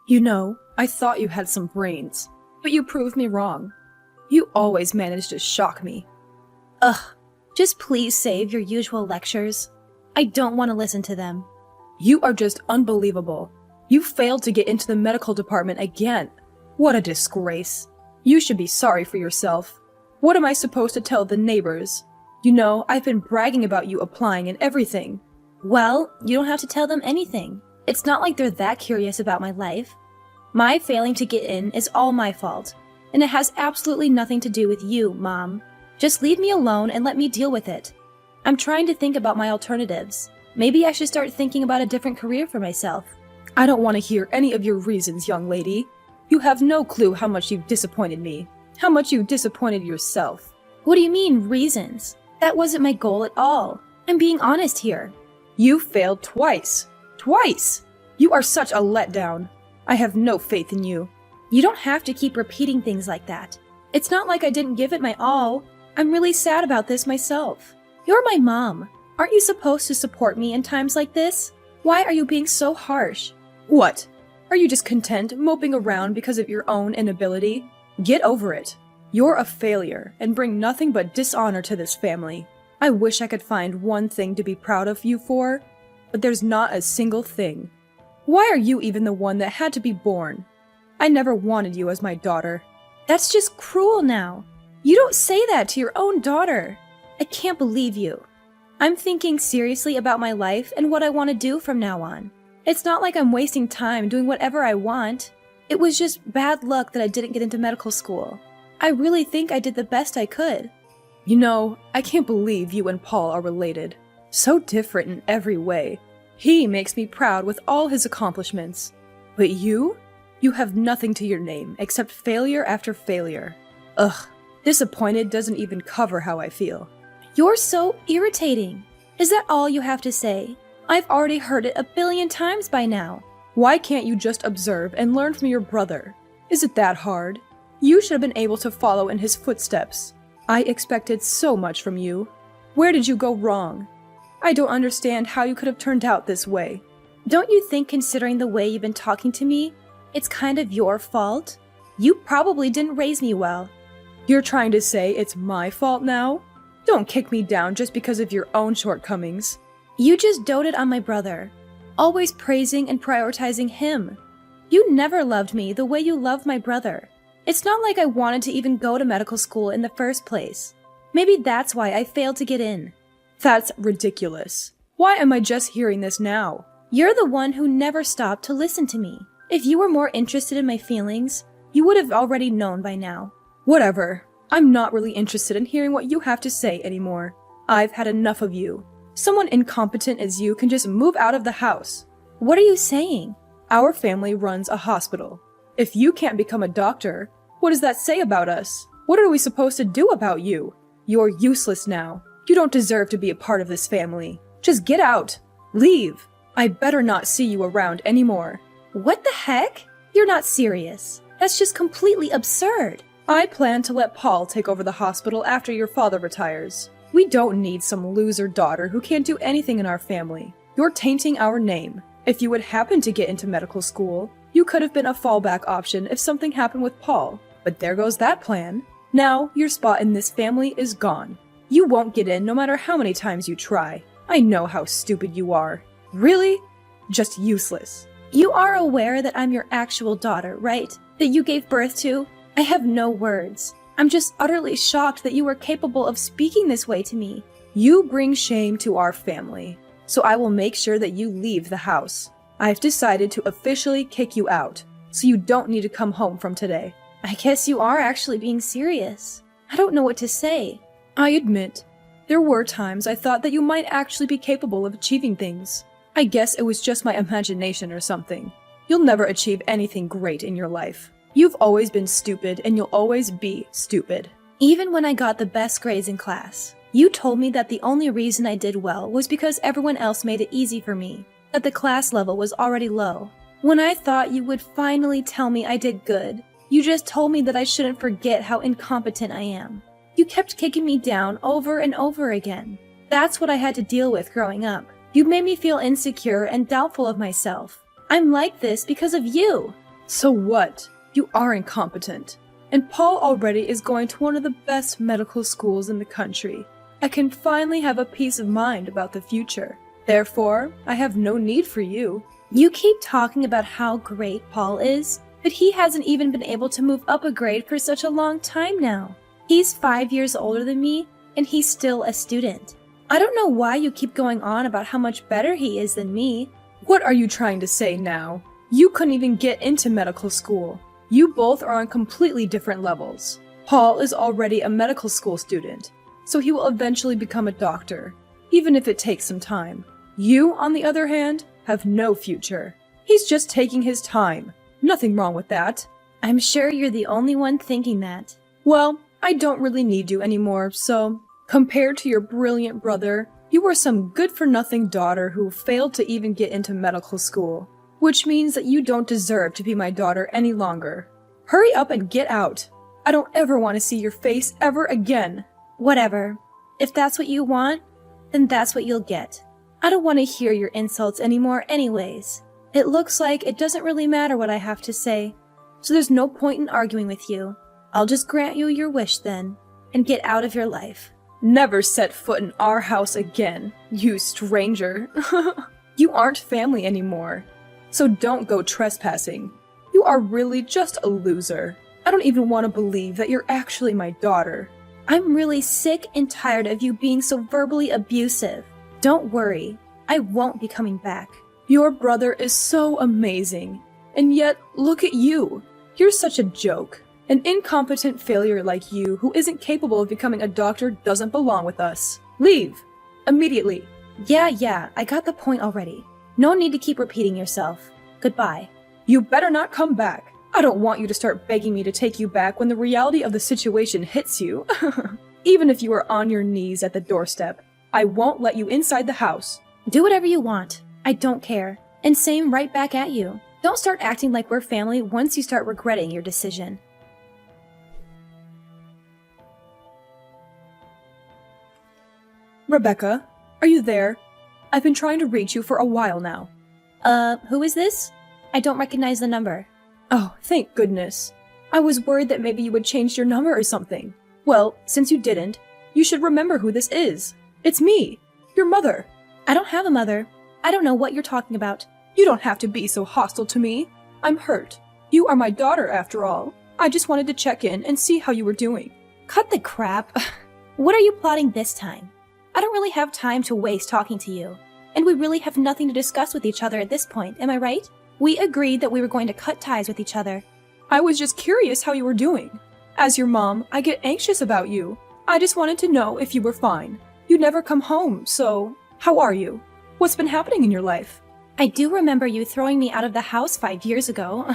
You know, I thought you had some brains, but you proved me wrong. You always manage to shock me. Ugh, just please save your usual lectures. I don't want to listen to them. You are just unbelievable. You failed to get into the medical department again. What a disgrace. You should be sorry for yourself. What am I supposed to tell the neighbors? You know, I've been bragging about you applying and everything. Well, you don't have to tell them anything. It's not like they're that curious about my life. My failing to get in is all my fault, and it has absolutely nothing to do with you, Mom. Just leave me alone and let me deal with it. I'm trying to think about my alternatives. Maybe I should start thinking about a different career for myself. I don't want to hear any of your reasons, young lady. You have no clue how much you've disappointed me, how much you've disappointed yourself. What do you mean, reasons? That wasn't my goal at all. I'm being honest here. You failed twice. Twice! You are such a letdown. I have no faith in you. You don't have to keep repeating things like that. It's not like I didn't give it my all. I'm really sad about this myself. You're my mom. Aren't you supposed to support me in times like this? Why are you being so harsh? What? Are you just content moping around because of your own inability? Get over it. You're a failure and bring nothing but dishonor to this family. I wish I could find one thing to be proud of you for, but there's not a single thing. Why are you even the one that had to be born? I never wanted you as my daughter. That's just cruel now. You don't say that to your own daughter. I can't believe you. I'm thinking seriously about my life and what I want to do from now on. It's not like I'm wasting time doing whatever I want. It was just bad luck that I didn't get into medical school. I really think I did the best I could. You know, I can't believe you and Paul are related. So different in every way. He makes me proud with all his accomplishments. But you? You have nothing to your name except failure after failure. Ugh, disappointed doesn't even cover how I feel. You're so irritating. Is that all you have to say? I've already heard it 1,000,000,000 times by now. Why can't you just observe and learn from your brother? Is it that hard? You should have been able to follow in his footsteps. I expected so much from you. Where did you go wrong? I don't understand how you could have turned out this way. Don't you think, considering the way you've been talking to me, it's kind of your fault? You probably didn't raise me well. You're trying to say it's my fault now? Don't kick me down just because of your own shortcomings. You just doted on my brother, always praising and prioritizing him. You never loved me the way you loved my brother. It's not like I wanted to even go to medical school in the first place. Maybe that's why I failed to get in. That's ridiculous. Why am I just hearing this now? You're the one who never stopped to listen to me. If you were more interested in my feelings, you would have already known by now. Whatever. I'm not really interested in hearing what you have to say anymore. I've had enough of you. Someone incompetent as you can just move out of the house. What are you saying? Our family runs a hospital. If you can't become a doctor, what does that say about us? What are we supposed to do about you? You're useless now. You don't deserve to be a part of this family. Just get out. Leave. I better not see you around anymore. What the heck? You're not serious. That's just completely absurd. I plan to let Paul take over the hospital after your father retires. We don't need some loser daughter who can't do anything in our family. You're tainting our name. If you would happen to get into medical school, you could have been a fallback option if something happened with Paul. But there goes that plan. Now, your spot in this family is gone. You won't get in no matter how many times you try. I know how stupid you are. Really? Just useless. You are aware that I'm your actual daughter, right? That you gave birth to? I have no words. I'm just utterly shocked that you were capable of speaking this way to me. You bring shame to our family, so I will make sure that you leave the house. I've decided to officially kick you out, so you don't need to come home from today. I guess you are actually being serious. I don't know what to say. I admit, there were times I thought that you might actually be capable of achieving things. I guess it was just my imagination or something. You'll never achieve anything great in your life. You've always been stupid, and you'll always be stupid. Even when I got the best grades in class, you told me that the only reason I did well was because everyone else made it easy for me, that the class level was already low. When I thought you would finally tell me I did good, you just told me that I shouldn't forget how incompetent I am. You kept kicking me down over and over again. That's what I had to deal with growing up. You made me feel insecure and doubtful of myself. I'm like this because of you. So what? You are incompetent. And Paul already is going to one of the best medical schools in the country. I can finally have a peace of mind about the future. Therefore, I have no need for you. You keep talking about how great Paul is, but he hasn't even been able to move up a grade for such a long time now. He's 5 years older than me, and he's still a student. I don't know why you keep going on about how much better he is than me. What are you trying to say now? You couldn't even get into medical school. You both are on completely different levels. Paul is already a medical school student, so he will eventually become a doctor, even if it takes some time. You, on the other hand, have no future. He's just taking his time. Nothing wrong with that. I'm sure you're the only one thinking that. Well, I don't really need you anymore, so compared to your brilliant brother, you are some good-for-nothing daughter who failed to even get into medical school, which means that you don't deserve to be my daughter any longer. Hurry up and get out. I don't ever want to see your face ever again. Whatever. If that's what you want, then that's what you'll get. I don't want to hear your insults anymore anyways. It looks like it doesn't really matter what I have to say, so there's no point in arguing with you. I'll just grant you your wish then, and get out of your life. Never set foot in our house again, you stranger. You aren't family anymore, so don't go trespassing. You are really just a loser. I don't even want to believe that you're actually my daughter. I'm really sick and tired of you being so verbally abusive. Don't worry, I won't be coming back. Your brother is so amazing, and yet look at you. You're such a joke. An incompetent failure like you who isn't capable of becoming a doctor doesn't belong with us. Leave! Immediately! Yeah, I got the point already. No need to keep repeating yourself. Goodbye. You better not come back. I don't want you to start begging me to take you back when the reality of the situation hits you. Even if you are on your knees at the doorstep, I won't let you inside the house. Do whatever you want. I don't care. And same right back at you. Don't start acting like we're family once you start regretting your decision. Rebecca, are you there? I've been trying to reach you for a while now. Who is this? I don't recognize the number. Oh, thank goodness. I was worried that maybe you would change your number or something. Well, since you didn't, you should remember who this is. It's me, your mother. I don't have a mother. I don't know what you're talking about. You don't have to be so hostile to me. I'm hurt. You are my daughter, after all. I just wanted to check in and see how you were doing. Cut the crap. What are you plotting this time? I don't really have time to waste talking to you. And we really have nothing to discuss with each other at this point, am I right? We agreed that we were going to cut ties with each other. I was just curious how you were doing. As your mom, I get anxious about you. I just wanted to know if you were fine. You never come home, so how are you? What's been happening in your life? I do remember you throwing me out of the house 5 years ago.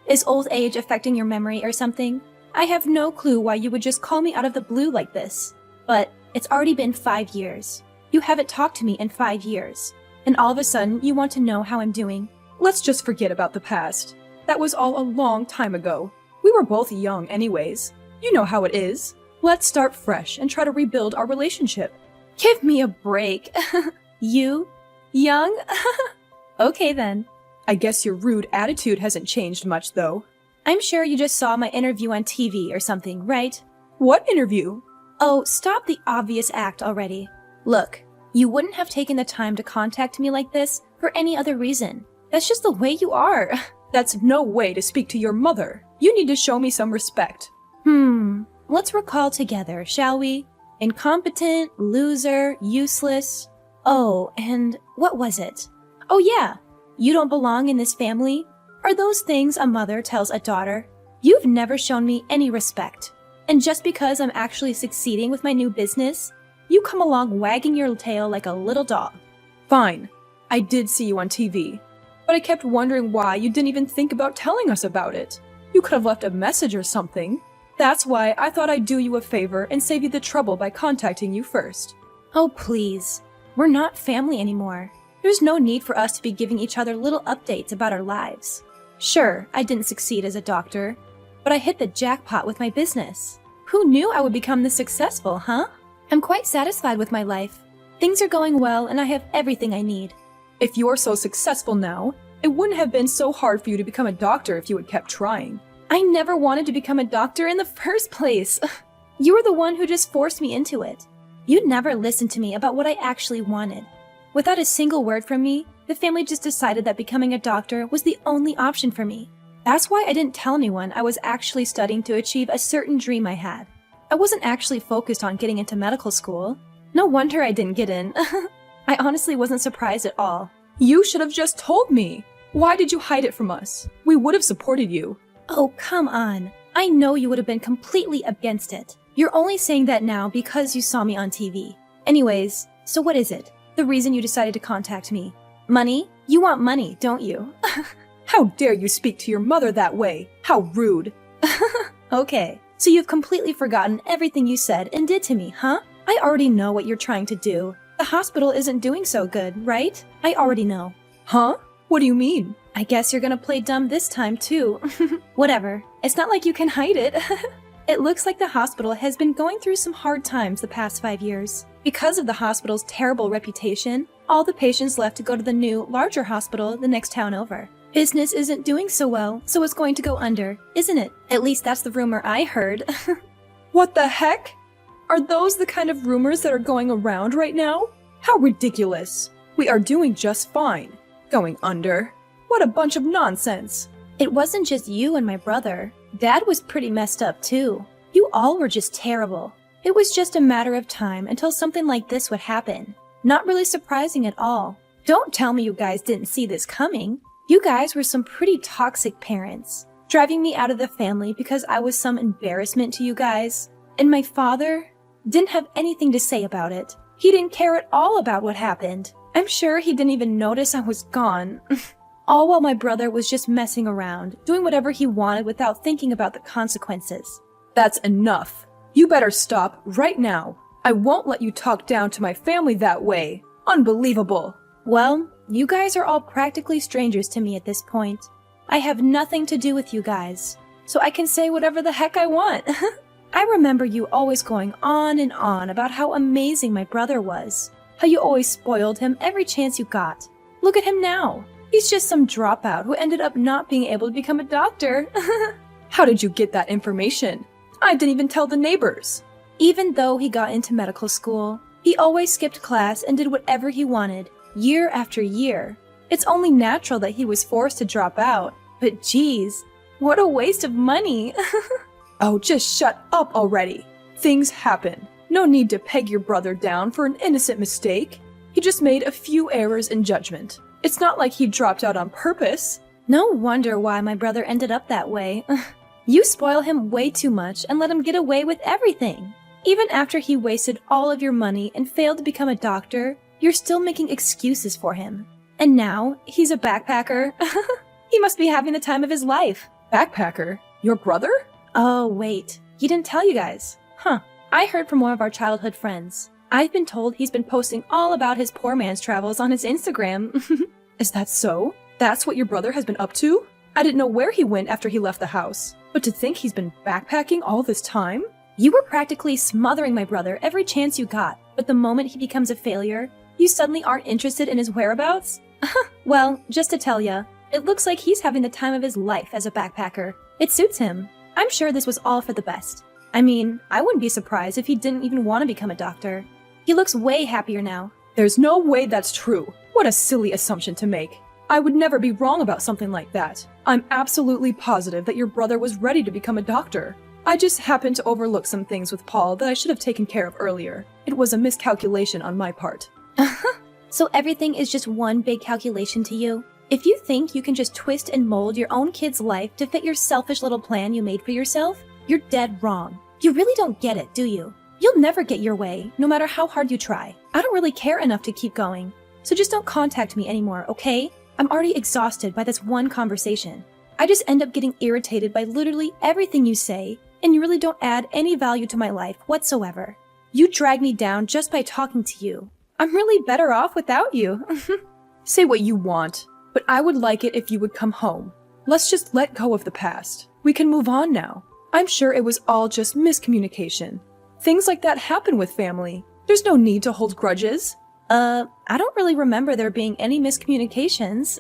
Is old age affecting your memory or something? I have no clue why you would just call me out of the blue like this. But it's already been 5 years. You haven't talked to me in 5 years. And all of a sudden, you want to know how I'm doing. Let's just forget about the past. That was all a long time ago. We were both young anyways. You know how it is. Let's start fresh and try to rebuild our relationship. Give me a break. You? Young? Okay then. I guess your rude attitude hasn't changed much though. I'm sure you just saw my interview on TV or something, right? What interview? Oh, stop the obvious act already. Look, you wouldn't have taken the time to contact me like this for any other reason. That's just the way you are. That's no way to speak to your mother. You need to show me some respect. Let's recall together, shall we? Incompetent, loser, useless. Oh, and what was it? Oh yeah, you don't belong in this family? Are those things a mother tells a daughter? You've never shown me any respect. And just because I'm actually succeeding with my new business, you come along wagging your tail like a little dog. Fine. I did see you on TV. But I kept wondering why you didn't even think about telling us about it. You could have left a message or something. That's why I thought I'd do you a favor and save you the trouble by contacting you first. Oh please, we're not family anymore. There's no need for us to be giving each other little updates about our lives. Sure, I didn't succeed as a doctor, but I hit the jackpot with my business. Who knew I would become this successful, huh? I'm quite satisfied with my life. Things are going well and I have everything I need. If you're so successful now, It wouldn't have been so hard for you to become a doctor if you had kept trying. I never wanted to become a doctor in the first place. You were the one who just forced me into it. You never listened to me about what I actually wanted. Without a single word from me, the family just decided that becoming a doctor was the only option for me. That's why I didn't tell anyone I was actually studying to achieve a certain dream I had. I wasn't actually focused on getting into medical school. No wonder I didn't get in. I honestly wasn't surprised at all. You should have just told me. Why did you hide it from us? We would have supported you. Oh, come on. I know you would have been completely against it. You're only saying that now because you saw me on TV. Anyways, so what is it? The reason you decided to contact me? Money? You want money, don't you? How dare you speak to your mother that way? How rude. Okay, so you've completely forgotten everything you said and did to me, huh? I already know what you're trying to do. The hospital isn't doing so good, right? I already know. Huh? What do you mean? I guess you're gonna play dumb this time, too. Whatever. It's not like you can hide it. It looks like the hospital has been going through some hard times the past 5 years. Because of the hospital's terrible reputation, all the patients left to go to the new, larger hospital the next town over. Business isn't doing so well, so it's going to go under, isn't it? At least that's the rumor I heard. What the heck? Are those the kind of rumors that are going around right now? How ridiculous. We are doing just fine. Going under? What a bunch of nonsense. It wasn't just you and my brother. Dad was pretty messed up too. You all were just terrible. It was just a matter of time until something like this would happen. Not really surprising at all. Don't tell me you guys didn't see this coming. You guys were some pretty toxic parents, driving me out of the family because I was some embarrassment to you guys. And my father didn't have anything to say about it. He didn't care at all about what happened. I'm sure he didn't even notice I was gone. All while my brother was just messing around, doing whatever he wanted without thinking about the consequences. That's enough. You better stop right now. I won't let you talk down to my family that way. Unbelievable. Well, you guys are all practically strangers to me at this point. I have nothing to do with you guys, so I can say whatever the heck I want. I remember you always going on and on about how amazing my brother was, how you always spoiled him every chance you got. Look at him now. He's just some dropout who ended up not being able to become a doctor. How did you get that information? I didn't even tell the neighbors. Even though he got into medical school, he always skipped class and did whatever he wanted, year after year. It's only natural that he was forced to drop out. But geez, what a waste of money. Oh, just shut up already. Things happen. No need to peg your brother down for an innocent mistake. He just made a few errors in judgment. It's not like he dropped out on purpose. No wonder why my brother ended up that way. You spoil him way too much and let him get away with everything. Even after he wasted all of your money and failed to become a doctor, you're still making excuses for him. And now, he's a backpacker. He must be having the time of his life. Backpacker? Your brother? Oh, wait. He didn't tell you guys. Huh. I heard from one of our childhood friends. I've been told he's been posting all about his poor man's travels on his Instagram. Is that so? That's what your brother has been up to? I didn't know where he went after he left the house. But to think he's been backpacking all this time? You were practically smothering my brother every chance you got, but the moment he becomes a failure, you suddenly aren't interested in his whereabouts? Well, just to tell ya, it looks like he's having the time of his life as a backpacker. It suits him. I'm sure this was all for the best. I mean, I wouldn't be surprised if he didn't even want to become a doctor. He looks way happier now. There's no way that's true. What a silly assumption to make. I would never be wrong about something like that. I'm absolutely positive that your brother was ready to become a doctor. I just happened to overlook some things with Paul that I should have taken care of earlier. It was a miscalculation on my part. So everything is just one big calculation to you? If you think you can just twist and mold your own kid's life to fit your selfish little plan you made for yourself, you're dead wrong. You really don't get it, do you? You'll never get your way, no matter how hard you try. I don't really care enough to keep going. So just don't contact me anymore, okay? I'm already exhausted by this one conversation. I just end up getting irritated by literally everything you say, and you really don't add any value to my life whatsoever. You drag me down just by talking to you. I'm really better off without you. Say what you want, but I would like it if you would come home. Let's just let go of the past. We can move on now. I'm sure it was all just miscommunication. Things like that happen with family. There's no need to hold grudges. I don't really remember there being any miscommunications.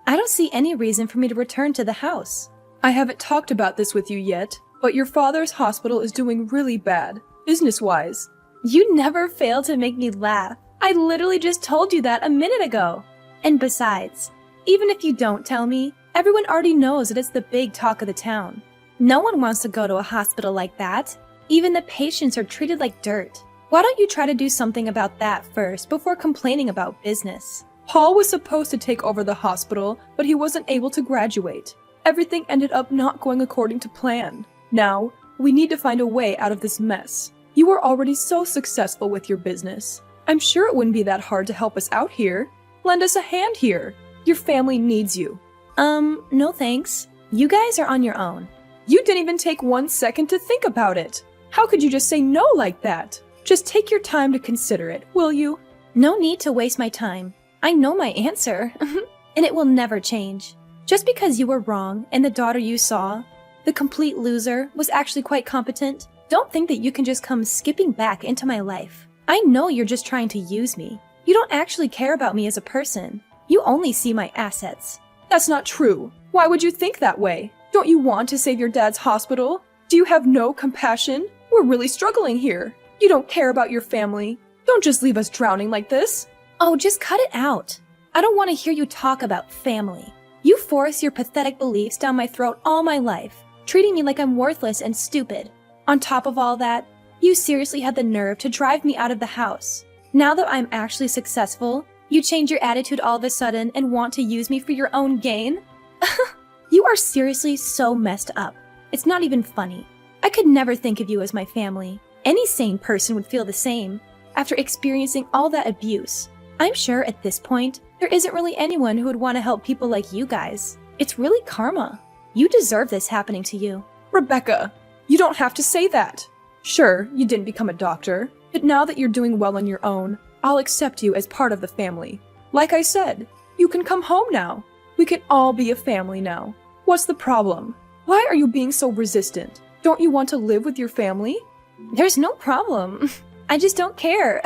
I don't see any reason for me to return to the house. I haven't talked about this with you yet, but your father's hospital is doing really bad, business-wise. You never fail to make me laugh. I literally just told you that a minute ago. And besides, even if you don't tell me, everyone already knows that it's the big talk of the town. No one wants to go to a hospital like that. Even the patients are treated like dirt. Why don't you try to do something about that first before complaining about business? Paul was supposed to take over the hospital, but he wasn't able to graduate. Everything ended up not going according to plan. Now, we need to find a way out of this mess. You are already so successful with your business. I'm sure it wouldn't be that hard to help us out here. Lend us a hand here. Your family needs you. No thanks. You guys are on your own. You didn't even take 1 second to think about it. How could you just say no like that? Just take your time to consider it, will you? No need to waste my time. I know my answer, and it will never change. Just because you were wrong and the daughter you saw, the complete loser, was actually quite competent, don't think that you can just come skipping back into my life. I know you're just trying to use me. You don't actually care about me as a person. You only see my assets. That's not true. Why would you think that way? Don't you want to save your dad's hospital? Do you have no compassion? We're really struggling here. You don't care about your family. Don't just leave us drowning like this. Oh, just cut it out. I don't want to hear you talk about family. You force your pathetic beliefs down my throat all my life, treating me like I'm worthless and stupid. On top of all that, you seriously had the nerve to drive me out of the house. Now that I'm actually successful, you change your attitude all of a sudden and want to use me for your own gain? You are seriously so messed up. It's not even funny. I could never think of you as my family. Any sane person would feel the same. After experiencing all that abuse, I'm sure at this point, there isn't really anyone who would want to help people like you guys. It's really karma. You deserve this happening to you. Rebecca, you don't have to say that. Sure, you didn't become a doctor, but now that you're doing well on your own, I'll accept you as part of the family. Like I said, you can come home now. We can all be a family now. What's the problem? Why are you being so resistant? Don't you want to live with your family? There's no problem. I just don't care.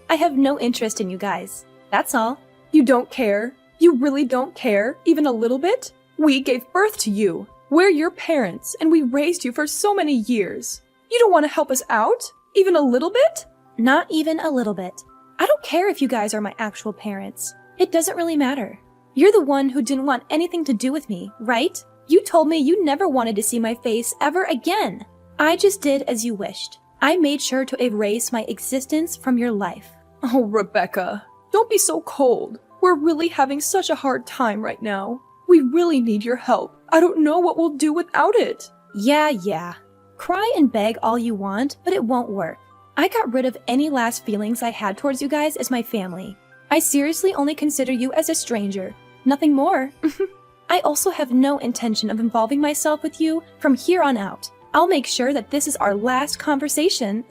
I have no interest in you guys. That's all. You don't care? You really don't care? Even a little bit? We gave birth to you. We're your parents, and we raised you for so many years. You don't want to help us out? Even a little bit? Not even a little bit. I don't care if you guys are my actual parents. It doesn't really matter. You're the one who didn't want anything to do with me, right? You told me you never wanted to see my face ever again. I just did as you wished. I made sure to erase my existence from your life. Oh, Rebecca, don't be so cold. We're really having such a hard time right now. We really need your help. I don't know what we'll do without it. Yeah. Cry and beg all you want, but it won't work. I got rid of any last feelings I had towards you guys as my family. I seriously only consider you as a stranger. Nothing more. I also have no intention of involving myself with you from here on out. I'll make sure that this is our last conversation.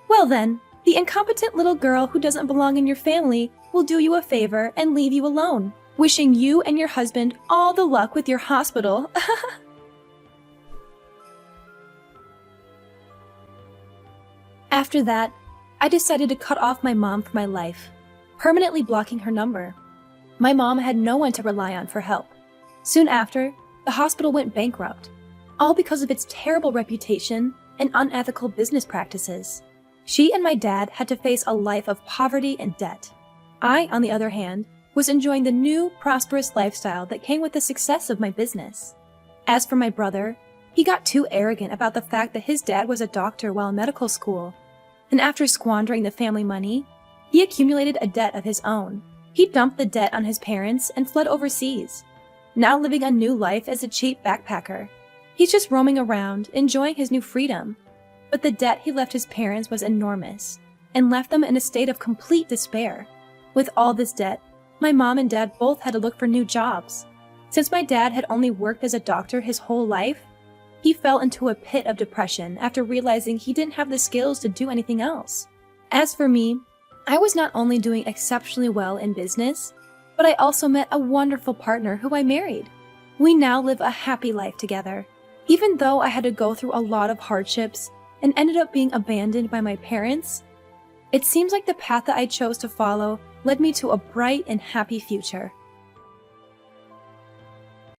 Well then, the incompetent little girl who doesn't belong in your family will do you a favor and leave you alone, wishing you and your husband all the luck with your hospital. After that, I decided to cut off my mom from my life, permanently blocking her number. My mom had no one to rely on for help. Soon after, the hospital went bankrupt, all because of its terrible reputation and unethical business practices. She and my dad had to face a life of poverty and debt. I, on the other hand, was enjoying the new, prosperous lifestyle that came with the success of my business. As for my brother, he got too arrogant about the fact that his dad was a doctor while in medical school. And after squandering the family money, he accumulated a debt of his own. He dumped the debt on his parents and fled overseas, now living a new life as a cheap backpacker. He's just roaming around, enjoying his new freedom. But the debt he left his parents was enormous, and left them in a state of complete despair. With all this debt, my mom and dad both had to look for new jobs. Since my dad had only worked as a doctor his whole life, he fell into a pit of depression after realizing he didn't have the skills to do anything else. As for me, I was not only doing exceptionally well in business, but I also met a wonderful partner who I married. We now live a happy life together. Even though I had to go through a lot of hardships and ended up being abandoned by my parents, it seems like the path that I chose to follow led me to a bright and happy future.